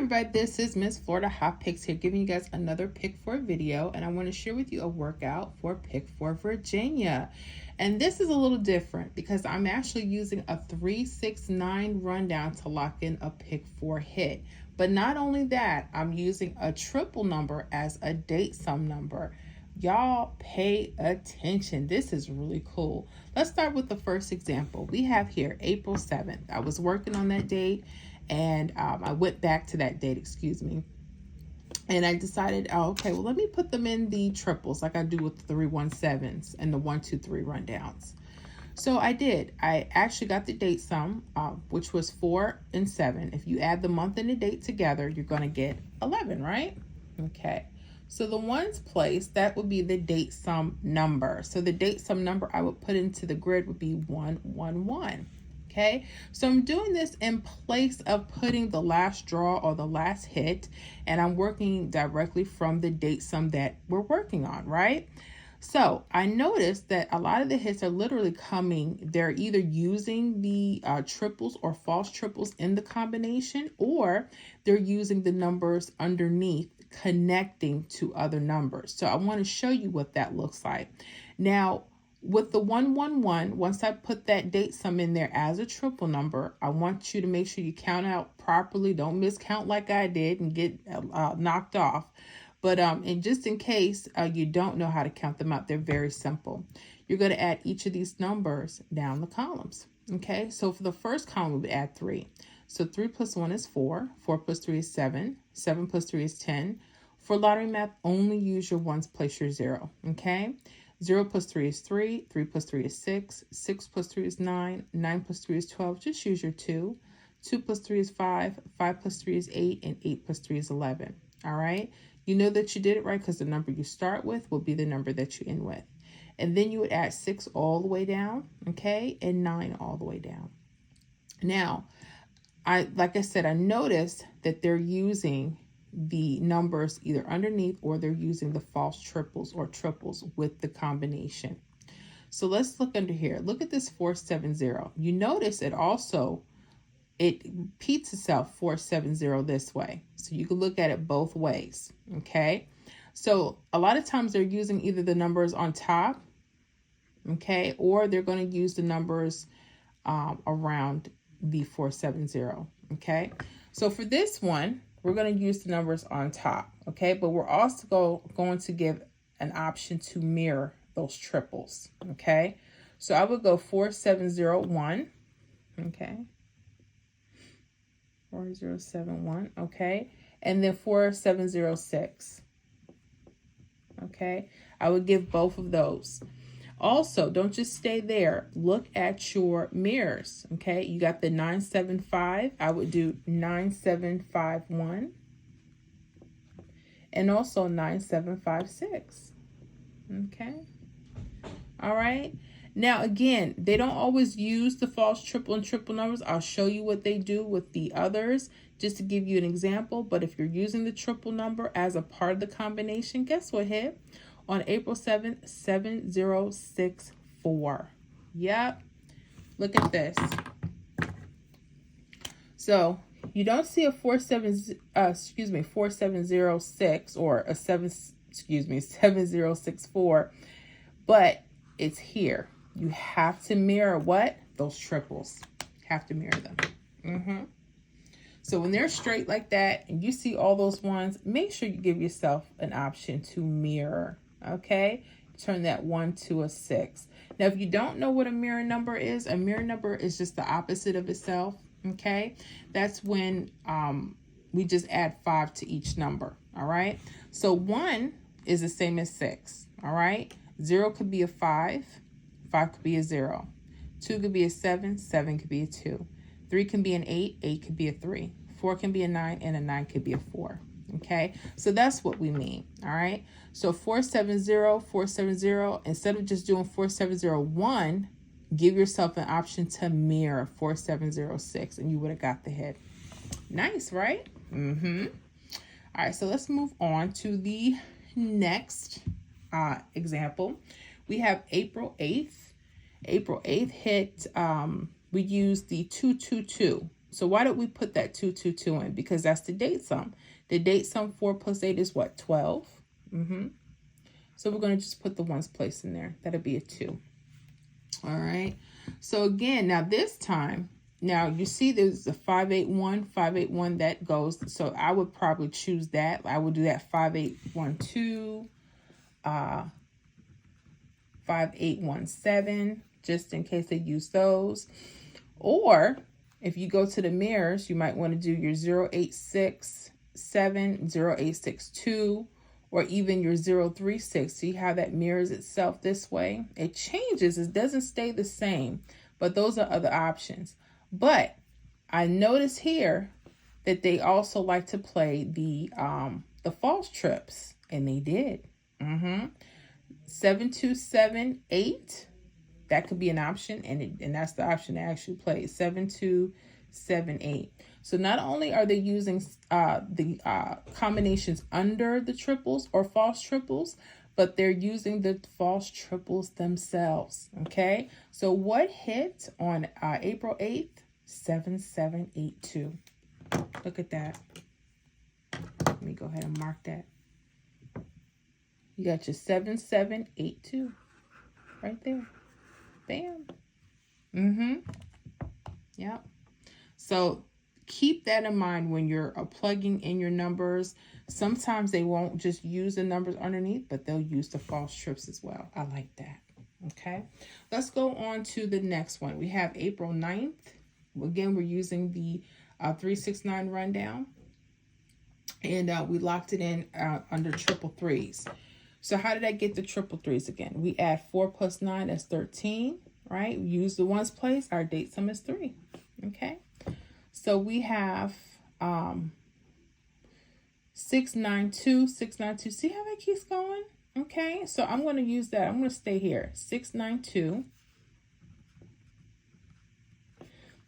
everybody, this is Miss Florida Hot Picks here, giving you guys another Pick 4 video, and I want to share with you a workout for Pick 4 Virginia. And this is a little different because I'm actually using a 3-6-9 rundown to lock in a Pick 4 hit. But not only that, I'm using a triple number as a date sum number. Y'all pay attention. This is really cool. Let's start with the first example. We have here April 7th. I was working on that date, and I went back to that date, and I decided, oh, okay, well, let me put them in the triples like I do with the 3-1-7s and the 1-2-3 rundowns. So I did. I actually got the date sum, which was 4 and 7. If you add the month and the date together, you're going to get 11, right? Okay. So the ones place, that would be the date sum number. So the date sum number I would put into the grid would be 111. Okay, so I'm doing this in place of putting the last draw or the last hit, and I'm working directly from the date sum that we're working on, right? So I noticed that a lot of the hits are literally coming, they're either using the triples or false triples in the combination, or they're using the numbers underneath connecting to other numbers. So I want to show you what that looks like. Now, with the 111, once I put that date sum in there as a triple number, I want you to make sure you count out properly. Don't miscount like I did and get knocked off. But and just in case you don't know how to count them out, they're very simple. You're going to add each of these numbers down the columns. Okay, so for the first column, we would add 3. So 3 plus 1 is 4. 4 plus 3 is 7. 7 plus 3 is 10. For lottery math, only use your ones, place your 0. Okay. 0 plus 3 is 3, 3 plus 3 is 6, 6 plus 3 is 9, 9 plus 3 is 12, just use your 2, 2 plus 3 is 5, 5 plus 3 is 8, and 8 plus 3 is 11, all right? You know that you did it right because the number you start with will be the number that you end with. And then you would add 6 all the way down, okay, and 9 all the way down. Now, like I said, I noticed that they're using the numbers either underneath or they're using the false triples or triples with the combination. So let's look under here. Look at this 470. You notice it repeats itself 470 this way. So you can look at it both ways. Okay. So a lot of times they're using either the numbers on top, okay, or they're going to use the numbers around the 470. Okay. So for this one, we're going to use the numbers on top, okay? But we're also going to give an option to mirror those triples, okay? So I would go 4701, okay? 4071, okay? And then 4706, okay? I would give both of those. Also, don't just stay there. Look at your mirrors, okay? You got the 975. I would do 9751. And also 9756. Okay? All right? Now, again, they don't always use the false triple and triple numbers. I'll show you what they do with the others just to give you an example. But if you're using the triple number as a part of the combination, guess what hit? On April 7th, 7064. Yep. Look at this. So you don't see a 4706 or a 7064, but it's here. You have to mirror what? Those triples. Have to mirror them. So when they're straight like that and you see all those ones, make sure you give yourself an option to mirror. Okay, turn that 1 to a 6. Now, if you don't know what a mirror number is just the opposite of itself. Okay, that's when we just add 5 to each number. All right, so 1 is the same as 6. All right, 0 could be a 5, 5 could be a 0, 2 could be a 7, 7 could be a 2, 3 can be an 8, 8 could be a 3, 4 can be a 9, and a 9 could be a 4. Okay, so that's what we mean. All right, so 470, instead of just doing 4701, give yourself an option to mirror 4706, and you would have got the hit. Nice, right? All right, so let's move on to the next example. We have April 8th. April 8th hit, we used the 222. So why did we put that 222 in? Because that's the date sum. The date sum 4 plus 8 is what? 12. So we're going to just put the ones place in there. That'll be a 2. All right. So again, now this time, now you see there's a 581 that goes. So I would probably choose that. I would do that 5812, 5817, just in case they use those. Or if you go to the mirrors, you might want to do your 0867, 0862, or even your 036. See how that mirrors itself this way? It changes. It doesn't stay the same, but those are other options. But I notice here that they also like to play the false trips, and they did. 7278, that could be an option, and that's the option they actually played. 7278. So not only are they using the combinations under the triples or false triples, but they're using the false triples themselves. Okay. So what hit on April 8th? 7782. Look at that. Let me go ahead and mark that. You got your 7782 right there. Bam. Yep. So keep that in mind when you're plugging in your numbers. Sometimes they won't just use the numbers underneath, but they'll use the false trips as well. I like that. Okay. Let's go on to the next one. We have April 9th. Again, we're using the 369 rundown. And we locked it in under triple threes. So how did I get the triple threes again? We add 4 plus 9, that's 13, right? We use the ones place. Our date sum is 3, okay? So we have 692, 692. See how that keeps going? Okay, so I'm going to use that. I'm going to stay here. 692.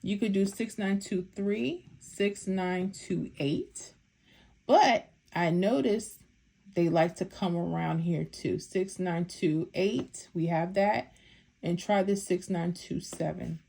You could do 6923, 6928. But I noticed they like to come around here too. 6928, we have that. And try this 6927.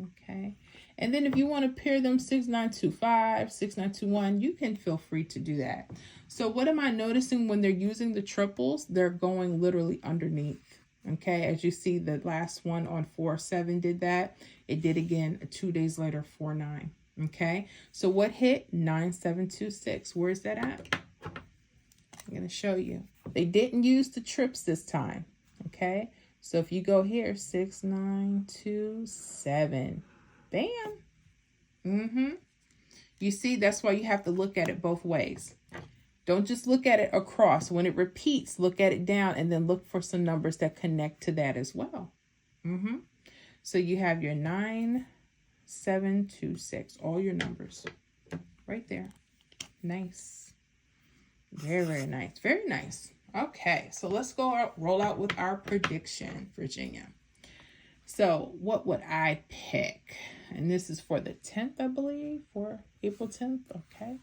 Okay. And then if you want to pair them 6925, 6921, you can feel free to do that. So what am I noticing when they're using the triples? They're going literally underneath. Okay. As you see, the last one on 4-7 did that. It did again 2 days later, 4-9. Okay. So what hit? 9726. Where's that at? I'm going to show you. They didn't use the trips this time. Okay. So if you go here, 6927. Bam. You see, that's why you have to look at it both ways. Don't just look at it across. When it repeats, look at it down and then look for some numbers that connect to that as well. So you have your 9726, all your numbers right there. Nice. Very, very nice. Very nice. Okay, so let's roll out with our prediction, Virginia. So what would I pick? And this is for the 10th, I believe, for April 10th. Okay.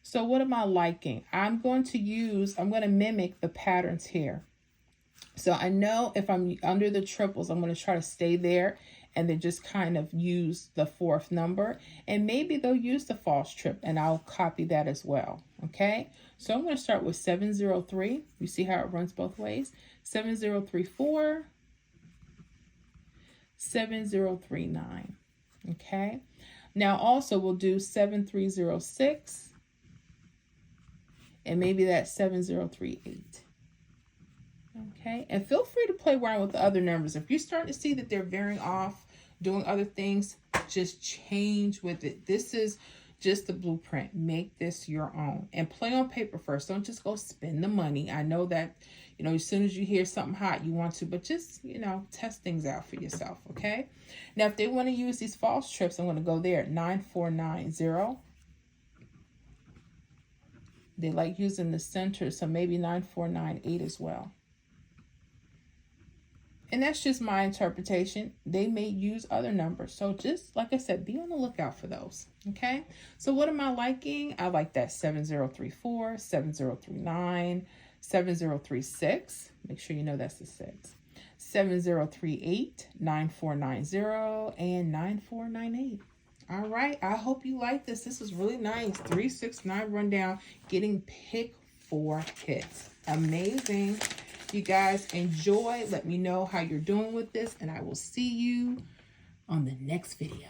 So what am I liking? I'm going to mimic the patterns here. So I know if I'm under the triples, I'm going to try to stay there and then just kind of use the 4th number. And maybe they'll use the false trip and I'll copy that as well. Okay. So I'm going to start with 703. You see how it runs both ways? 7034. 7039. Okay. Now also we'll do 7306. And maybe that's 7038. Okay. And feel free to play around with the other numbers. If you're starting to see that they're veering off, doing other things, just change with it. This is just the blueprint. Make this your own and play on paper first. Don't just go spend the money. I know that, as soon as you hear something hot, you want to, but just, test things out for yourself. Okay. Now, if they want to use these false trips, I'm going to go there. 9490. They like using the center, so maybe 9498 as well. And that's just my interpretation. They may use other numbers. So just like I said, be on the lookout for those. Okay. So what am I liking? I like that 7034, 7039, 7036. Make sure you know that's the 6. 7038, 9490, and 9498. All right, I hope you like this. This is really nice. 3, 6, 9 rundown, getting pick 4 hits. Amazing. You guys enjoy. Let me know how you're doing with this, and I will see you on the next video.